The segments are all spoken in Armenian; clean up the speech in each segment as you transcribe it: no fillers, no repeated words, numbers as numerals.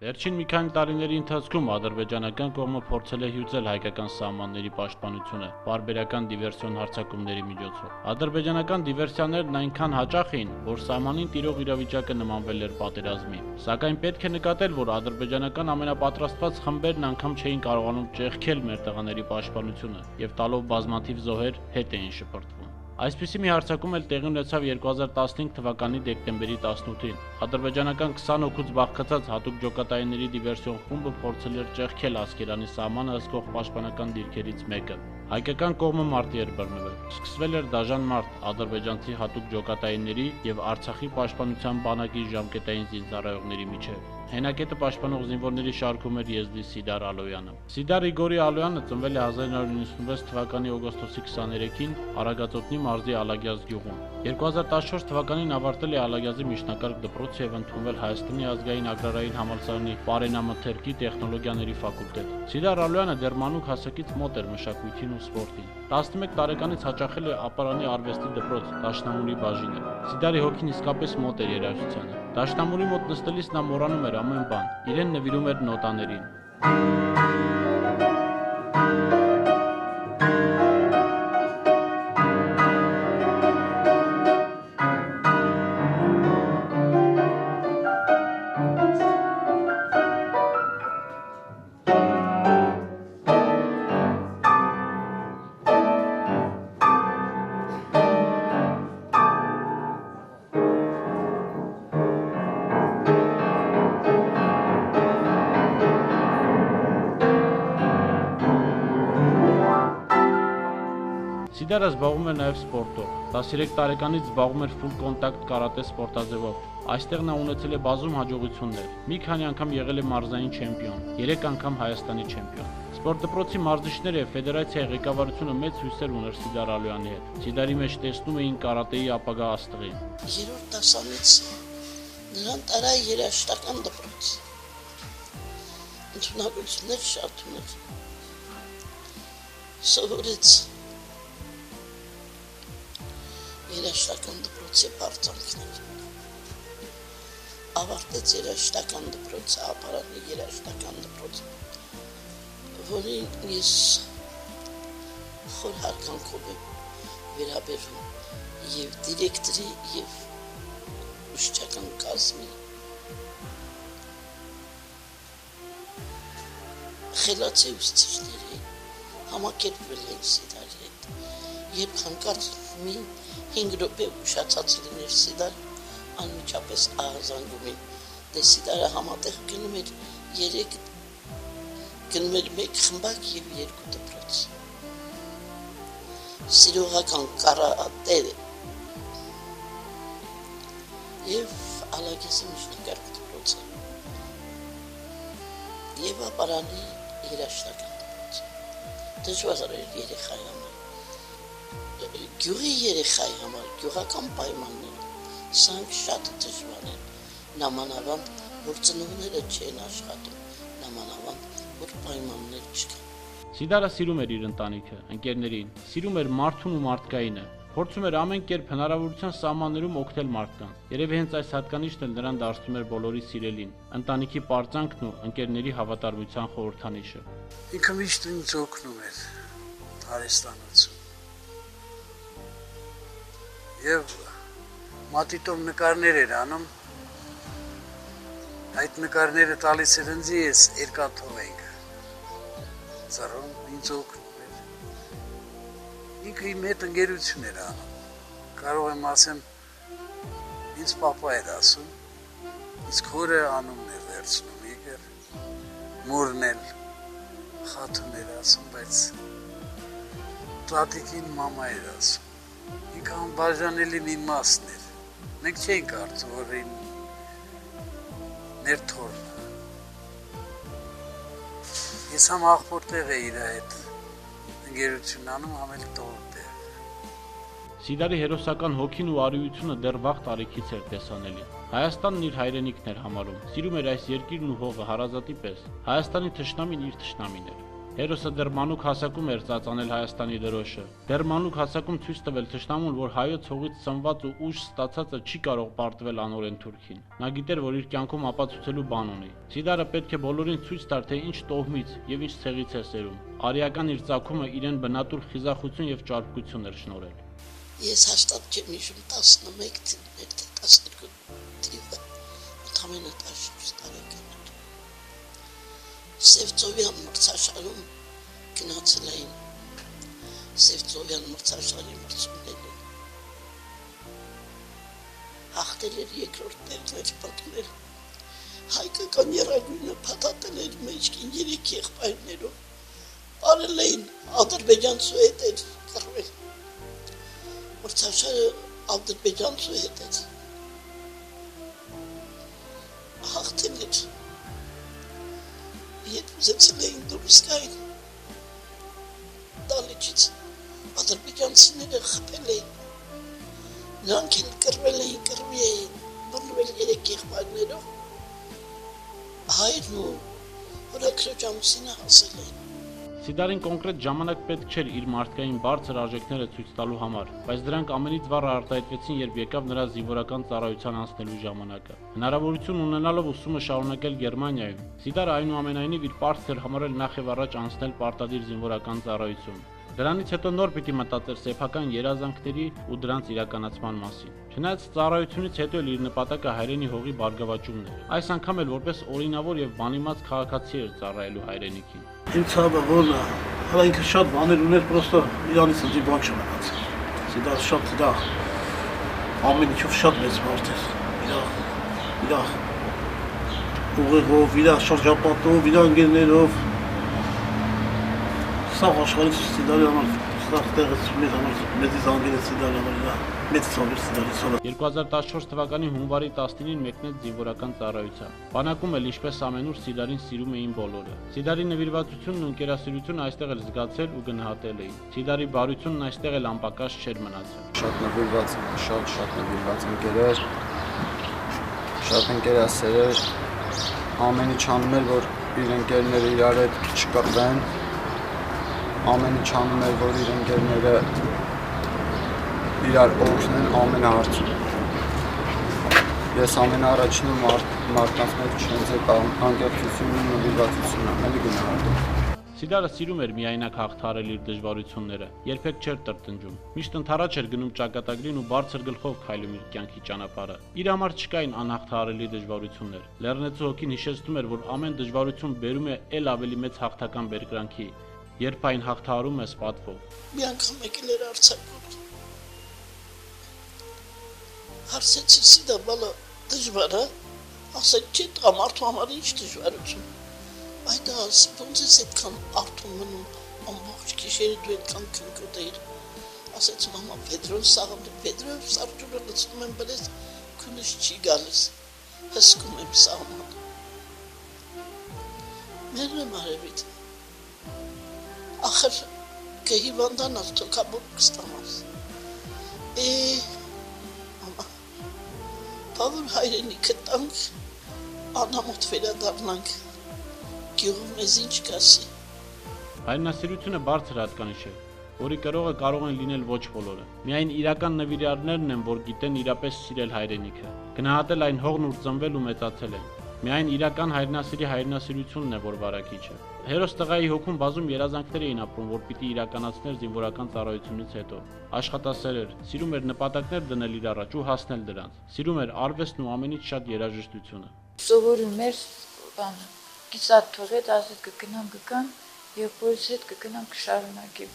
Վերջին մի քանի տարիների ընթացքում ադրբեջանական կողմը փորձել է հյուծել հայկական սահմանների պաշտպանությունը պարբերական դիվերսիոն հարձակումների միջոցով։ Ադրբեջանական դիվերսիաներն այնքան հաճախ էին, որ սահմանին տիրող իրավիճակը նմանվել էր պատերազմի։ Սակայն պետք է նկատել, որ ադրբեջանական ամենապատրաստված խմբերն անգամ չէին կարողանում ճեղքել մեր տղաների պաշտպանությունը եւ տալով բազմաթիվ զոհեր հետ էին շպրտվում։ Այսպիսի մի հարձակում էլ տեղի ունեցավ 2015 թվականի դեկտեմբերի 18-ին։ Ադրբեջանական 20 հոգուց բաղկացած հատուկ ջոկատայինների դիվերսիոն խումբը փորձել էր ճեղքել Ասկերանի սահմանը հսկող պաշտպանական դիրքերից մեկը։ Հայկական կողմը մարտի էր բռնվել։ Սկսվել էր դաժան մարտ ադրբեջանցի հատուկ ջոկատայինների եւ Արցախի պաշտպանության բանակի ժամկետային զինծառայողների միջև։ Հենակետը պաշտպանող զինվորների շարքում էր եզդի Սիդար Ալոյանը։ Սիդար Իգորի Ալոյանը ծնվել է 1996 թվականի օգոստոսի 23-ին Արագածոտնի մարզի Ալագյազ գյուղում։ 2014 թվականին ավարտել է Ալագյազի միջնակարգ դպրոցը եւ ընդունվել Հայաստանի ազգային agrarային համալսարանի Պարենամթերքի տեխնոլոգիաների ֆակուլտետ։ Սիդար Ալոյանը դեռ մանուկ հասակից մոտ էր մշակույթին ու սպորտին։ 11 տարեկանից հաճախել է Ապարանի արվեստի դպրոց, Դաշնամուրի բաժինը։ Սիդարի հոգին իսկապես մոտ էր երաժշտությանը։ Դաշնամուրի մոտ նստելիս նա մոռանում էր ամեն բան, իրեն նվիրում էր նոտաներին։ Սիդարը զբաղվում էր նաև սպորտով։ 13 տարեկանից զբաղվում էր ֆուլ կոնտակտ կարատե սպորտաձևով։ Այստեղ նա ունեցել է բազում հաջողություններ։ Մի քանի անգամ եղել է մարզային չեմպիոն, 3 անգամ Հայաստանի չեմպիոն։ Սպորտ դպրոցի մարզիչները եւ ֆեդերացիայի ղեկավարությունը մեծ հույսեր ուներ Սիդար Ալոյանի հետ։ Սիդարի մեջ տեսնում էին կարատեի ապագա աստղին։ Երրորդ դասանից նրան տարա երաժշտական դպրոց։ Ընդունակություններ շատ ուներ։ Սովորեց երաժշտական դպրոցի բարձանքներ։ Ավարտեց երաժշտական դպրոցը, Ապարանի երաժշտական դպրոցը, որին ես խոր հարգանքով եմ վերաբերվում եւ դիրեկտորի եւ ուսուցչական կազմի խելացի ուսուցիչների համակերպվել եմ Սիդարի հետ։ Երբ հանկարծ մի 5 րոպե ուշացած լիներ Սիդար, անմիջապես ահազանգում եմ, դե Սիդարը համատեղ գնում էր 1 խմբակ եւ 2 դպրոց։ Սիրողական կարատե եւ Ալագյազի միջնակարգ դպրոցը եւ Ապարանի երաժշտական դպրոցը։ Դժվար էր երեխայի համար։ Գյուղի երեխայի համար գյուղական պայմանները սրանք շատ դժվար են, նամանավանդ, որ ծնողները չեն աշխատում, նամանավանդ, որ պայմաններ չկան։ Սիդարը սիրում էր իր ընտանիքը, ընկերներին, սիրում էր մարդուն ու մարդկայինը, փորձում էր ամեն կերպ հնարավորության սահմաններում օգնել մարդկանց։ Երևի հենց այս հատկանիշն էլ նրան դարձնում էր բոլորի սիրելին, ընտանիքի պարծանքն ու ընկերների հավատարմության խորհրդանիշը։ Ինքը միշտ ինձ օգնում էր հարստանոցում։ Եվ մատիտով նկարներ էր անում, այդ նկարները տալիս էր ինձ, ես երկաթով ենք ծռում, ինձ օգնում էր։ Ինքը իմ հետ ընկերություն էր անում, կարող եմ ասեմ, ինձ պապա էր ասում, իսկ հորը անունն էր վերցնում, եկեր, մորն էլ խաթուն էր ասում, բայց տատիկին մամա էր ասում։ Ինքը անբաժանելի մի մասն էր։ Մենք չէինք կարծում, որ մեր թորն է։ Ես համ աղբոր տեղ է իր հետ ընկերություն անում, համ էլ տող տեղ։ Սիդարի հերոսական հոգին ու արիությունը դեռ վաղ տարիքից էր տեսանելի։ Հայաստանն իր հայրենիքն էր համարում, սիրում էր այս երկիրն ու հողը հարազատի պես։ Հայաստանի թշնամին իր թշնամին էր։ Հերոսը դեռ մանուկ հասակում էր ծածանել Հայաստանի դրոշը։ Դեռ մանուկ հասակում ցույց տվել թշնամուն, որ հայոց հողից ծնված ու ուժ ստացածը չի կարող պարտվել անօրեն թուրքին։ Նա գիտեր, որ իր կյանքում ապացուցելու բան ունի։ Սիդարը պետք է բոլորին ցույց տար, թե ինչ տոհմից եւ ինչ ցեղից է սերում։ Արիական իր ծագումը իրեն բնատուր խիզախություն եւ ճարպկություն էր շնորհել։ Ես հաստատ չեմ հիշում 11 թիվներ, թե 12 թիվը, ընդամենը 14 տարեկան էր։ Սևծովյան մրցաշարում գնացել էին, Սևծովյան մրցաշարի մրցումներին, հաղթել էր երկրորդ տեղն էր պատմել, հայկական եռագույնը փաթաթել էր մեջքին 3 եղբայրներով, պարել էին ադրբեջանցու հետ էր կռվել, մրցաշարը ադրբեջանցու հետ էր, հաղթել էր, Ետ ուզեցել էին դուրս գային, դալիճից ադրբեջանցիները խփել էին, նրանք են կռվել էին, կռվի էին, բռնվել 3 եղբայրներով, հայրն ու հորաքրոջ ամուսինը հասել էին։ Սիդարին կոնկրետ ժամանակ պետք չէր իր մարդկային բարձր արժեքները ցույց տալու համար, բայց դրանք ամենից վառ արտահայտվեցին, երբ եկավ նրա զինվորական ծառայության անցնելու ժամանակը։ Հնարավորություն ունենալով ուսումը շարունակել Գերմանիայում, Սիդարը այնուամենայնիվ իր պարտք էր համարել նախ եւ առաջ անցնել պարտադիր զինվորական ծառայություն։ Դրանից հետո նոր պիտի մտածեր սեփական երազանքների ու դրանց իրականացման մասին։ Չնայած ծառայությունից հետո էլ իր նպատակը հայրենի հողի բարգավաճումն էր։ Այս անգամ էլ որպես օրինավոր եւ բանիմաց քաղաքացի էր ծառայելու հայրենիքին։ Ինձ հավը որ հələ ինքը շատ բաներ ուներ, պրոստը իրանից ըջի բան չմնաց։ Սիդա շատ դա ամեն ինչով շատ մեծ մարդ էր։ Իրա ուղեղով, իրա շրջապատով, իրա ընկերներով Սա աշխարհից Սիդարի համար սա տեղից մեր համար մեծ զանգեր է Սիդարի համար մեծ ծավալ Սիդարի սորա 2014 թվականի հունվարի 19-ին մեկնեց զինվորական ծառայության։ Բանակում էլ ինչպես ամենուր Սիդարին սիրում էին բոլորը։ Սիդարի նվիրվածությունն ու ընկերասիրությունը այստեղ էլ զգացել ու գնահատել էին։ Սիդարի բարությունն այստեղ էլ անպակաս չէր մնացել։ Շատ նվիրված ընկեր էր, շատ ընկերասեր էր, ամեն ինչ անում էր, որ իր ընկերները իրար հետ չկռվեն, ամեն ինչ անում էր, որ իր ընկերները իրար օգնեն ամեն հարցում։ Ես ամենաառաջինը մարդկանց մեջ չենց է անկեղծությունն ու նվիրվածությունը ավելի գնահատում։ Սիդարը սիրում էր միայնակ հաղթահարել իր դժվարությունները, երբեք չէր տրտնջում։ Միշտ ընդառաջ էր գնում ճակատագրին ու բարձր գլխով քայլում իր կյանքի ճանապարհը։ Իր համար չկային անհաղթահարելի դժվարություններ։ Լեռնեցու հոգին հիշեցնում էր, որ ամեն դժվարություն բերում է ել ավելի մեծ հաղթական բերկրանքի, երբ այն հաղթահարում ես պատվով։ Մի անգամ եկել էր արձակուրդ։ Հարցեցի Սիդա բալա դժվար է, ասել չի տղամարդու համար ինչ դժվարություն։ Այդ ոնց ես այդքան արթուն մնում, ամբողջ գիշերը դու այդքան քնկոտեիր։ Ասեց մամա Պետրոն սաղմը, Պետրով սարճուրը լցնում եմ բրես, քունս չի գալիս, հսկում եմ սաղման։ Մերնեմ արևիտ։ Ախր կհիվանդանաս թոքաբուր կստանաս։ Մամա, բավոր հայրենիքը տանք, անամոտ վերադառնանք, գյուղում մեզ ինչ կասի։ Հայրենասիրությունը բարձր հատկանիշ է, որի կրողը կարող են լինել ոչ բոլորը։ Միայն իրական նվիրյալներն են, որ գիտեն իրապես սիրել հայրենիքը, գնահատել այն հողն ուր ծնվել ու մեծացել են։ Միայն իրական հայրենասիրի հայրենասիրությունն է, որ վարակիչը։ Հերոս տղայի հոգում բազում երազանքներ էին ապրում, որ պիտի իրականացներ զինվորական ծառայությունից հետո։ Աշխատասեր էր, սիրում էր նպատակներ դնել իր առաջ ու հասնել դրանց։ Սիրում էր արվեստն ու ամենից շատ երաժշտությունը։ Սովորում էր բան, կիսատ թողեց, ասեց կգնամ, եւ բոլորս հետ կգնամ կշարունակի։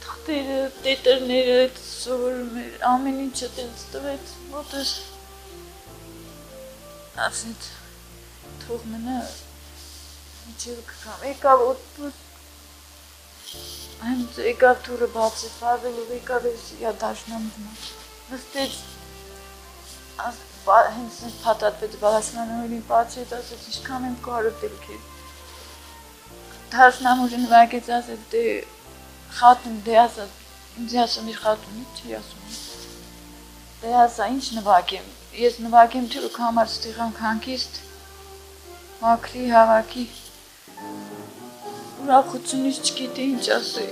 Թղթերը, տետրները սովորում էր, ամեն ինչը տենց տվեց, մոտս ասեց թող մնա ինչև կգամ, եկավ օդպուր, հենց եկավ թուրը բացեց, վարվելով եկավ ես իա դաշնամուզնա, նստեց, հենց պատատվեց բալասմանորին բացեց, ասեց իշքան եմ կարոտել քեզ, դաշնամուզին վարկեց, ասեց դե խատուն, դե ասած, ինձ ասում իր խատունի, չի ասում, դե ասա ինչ նվագեմ, ես նվագեմ թուրք համար ստիղամ քանքիստ, մաքրի, հավաքի, ուրախությունից չգիտի ինչ ասի։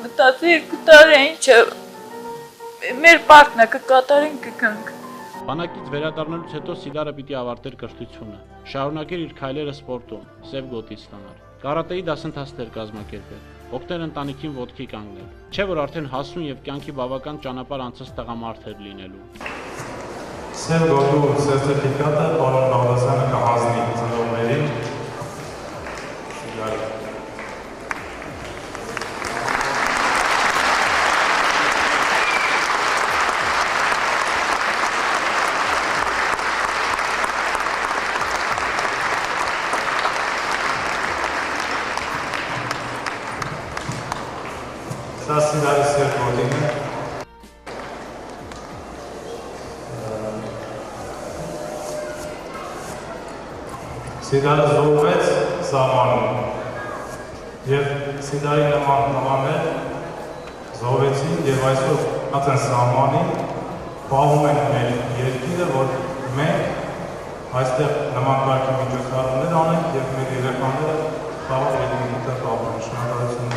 Մտածի 2 տարի ինչը մեր պարտն է կկատարենք կգանք։ Բանակից վերադառնալուց հետո Սիդարը պիտի ավարտեր կրթությունը, շարունակեր իր քայլերը սպորտում, սև գոտի ստանալ, կարատեի դասընթացներ կազմակերպել, օգնել ընտանիքին ոտքի կանգնել, չէ որ արդեն հասուն եւ կյանքի բավական ճանապարհ անցած տղամարդ էր լինելու։ Սև գոտու սերտիֆիկատը պարոն Բաղդասարյանը կհանձնի ծնողներին։ Սա Սիդարի սև գոտին է։ Սիդարը զոհվեց սահմանում և Սիդարի նման տղաներ զոհվեցին և այսօր կած են սահմանին, պահում են մեր երկիրը, որ մենք այստեղ նման կարգի միջոցառումներ անենք և մեր երեխաները խաղաղ երկիրը պահում։ Շնորհակալություն։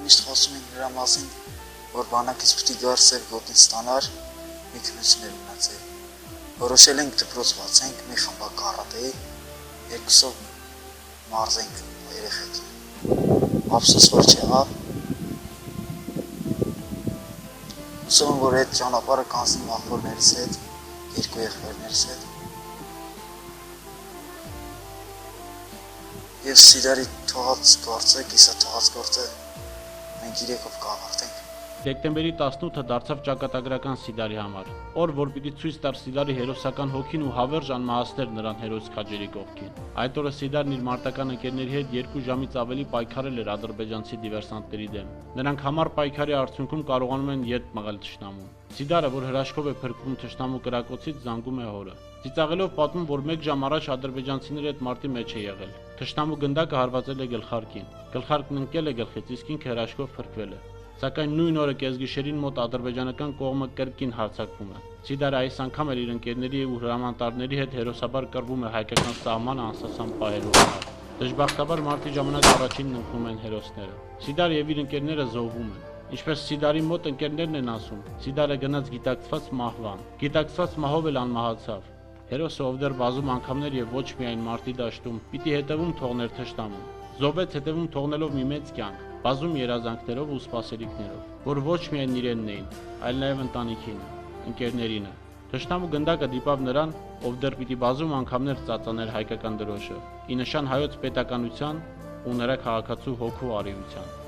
Միշտ խոսում ենք նրա մասին, որ բանակից պիտի գար սև գոտին ստանար, մի քնություններ ունեցել։ Որոշել ենք դպրոց բացենք, մի խմբակ կարատեի, երկուսով մարզենք երեխեքին։ Ափսոս որ չեղավ։ Հուսում եմ, որ այդ ճանապարհը կանցնի մախորներիս հետ, երկու եղբայրներիս հետ։ Եվ Սիդարի թողած գործը, կիսա թողած գործը մենք իրեկով կավարտենք։ Դեկտեմբերի 18-ը դարձավ ճակատագրական Սիդարի համար, օր, որ պիտի ցույց տար Սիդարի հերոսական հոգին ու հավերժ անմահացներ նրան հերոս քաջերի կողքին։ Այդ օրը Սիդարն իր մարտական ընկերների հետ 2 ժամից ավելի պայքարել էր ադրբեջանցի դիվերսանտների դեմ։ Նրանք համառ պայքարի արդյունքում կարողանում են ետ մղել թշնամուն։ Սիդարը, որ հրաշքով է փրկվում թշնամու կրակոցից, զանգում է հորը։ Ծիծաղելով պատմում, որ 1 ժամ առաջ ադրբեջանցիների հետ մարտի մեջ է եղել։ Թշնամու գնդակը հարվածել է գլխարկին։ Գլխարկն ընկել է գլխից, իսկ ինքը հրաշքով փրկվել է։ Սակայն նույն օրը կեսգիշերին մոտ ադրբեջանական կողմը կրկին հարձակվում է։ Սիդարը այս անգամ էլ իր ընկերների ու հրամանատարների հետ հերոսաբար կռվում է հայկական սահմանը անսասան պահելու համար։ Դժբախտաբար մարտի ժամանակ առաջինն ընկնում են հերոսները։ Սիդարը եւ իր ընկերները զոհվում են։ Ինչպես Սիդարի մոտ ընկերներն են ասում, Սիդարը գնաց գիտակցված մահվան։ Գիտակցված մահով էլ անմահացավ։ Հերոսը, ով դեռ բազում անգամներ եւ ոչ միայն մարտի դաշտում պիտի հետևում թողներ թշնամուն, զոհվեց հետևում թողնելով մի մեծ կյանք, բազում երազանքներով ու սպասելիքներով, որ ոչ միայն իրենն էին, այլ նաեւ ընտանիքինը, ընկերներինը։ Թշնամու գնդակը դիպավ նրան, ով դեռ պիտի բազում անգամներ ծածաներ հայկական դրոշը, ի նշան հայոց պետականության ու նրա քաղաքացու հոգու արիության։